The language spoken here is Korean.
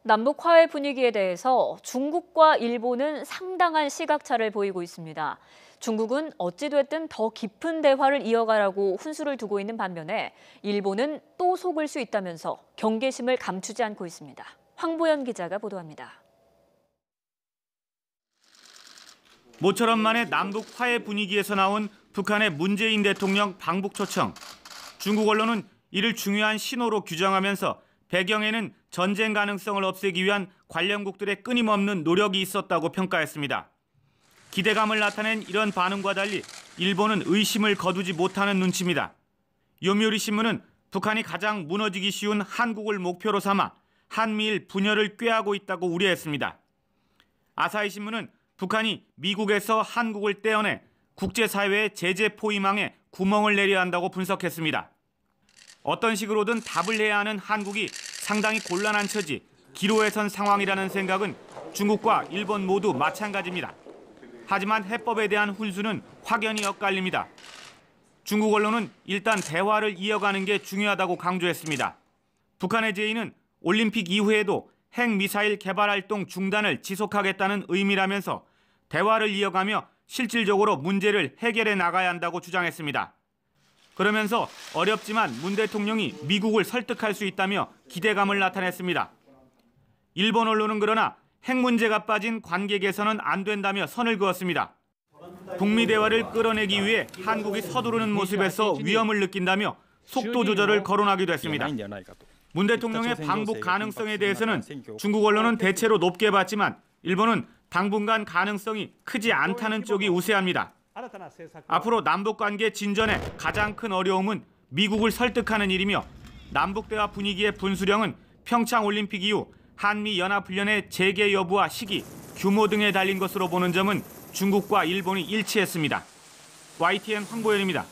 남북 화해 분위기에 대해서 중국과 일본은 상당한 시각차를 보이고 있습니다. 중국은 어찌됐든 더 깊은 대화를 이어가라고 훈수를 두고 있는 반면에 일본은 또 속을 수 있다면서 경계심을 감추지 않고 있습니다. 황보연 기자가 보도합니다. 모처럼 만에 남북 화해 분위기에서 나온 북한의 문재인 대통령 방북 초청. 중국 언론은 이를 중요한 신호로 규정하면서 배경에는 전쟁 가능성을 없애기 위한 관련국들의 끊임없는 노력이 있었다고 평가했습니다. 기대감을 나타낸 이런 반응과 달리 일본은 의심을 거두지 못하는 눈치입니다. 요미우리 신문은 북한이 가장 무너지기 쉬운 한국을 목표로 삼아 한미일 분열을 꾀하고 있다고 우려했습니다. 아사히 신문은 북한이 미국에서 한국을 떼어내 국제사회의 제재 포위망에 구멍을 내려야 한다고 분석했습니다. 어떤 식으로든 답을 해야 하는 한국이 상당히 곤란한 처지, 기로에 선 상황이라는 생각은 중국과 일본 모두 마찬가지입니다. 하지만 해법에 대한 훈수는 확연히 엇갈립니다. 중국 언론은 일단 대화를 이어가는 게 중요하다고 강조했습니다. 북한의 제의는 올림픽 이후에도 핵미사일 개발 활동 중단을 지속하겠다는 의미라면서 대화를 이어가며 실질적으로 문제를 해결해 나가야 한다고 주장했습니다. 그러면서 어렵지만 문 대통령이 미국을 설득할 수 있다며 기대감을 나타냈습니다. 일본 언론은 그러나 핵 문제가 빠진 관계 개선은 안 된다며 선을 그었습니다. 북미 대화를 끌어내기 위해 한국이 서두르는 모습에서 위험을 느낀다며 속도 조절을 거론하기도 했습니다. 문 대통령의 방북 가능성에 대해서는 중국 언론은 대체로 높게 봤지만 일본은 당분간 가능성이 크지 않다는 쪽이 우세합니다. 앞으로 남북관계 진전에 가장 큰 어려움은 미국을 설득하는 일이며 남북대화 분위기의 분수령은 평창올림픽 이후 한미연합훈련의 재개 여부와 시기, 규모 등에 달린 것으로 보는 점은 중국과 일본이 일치했습니다. YTN 황보연입니다.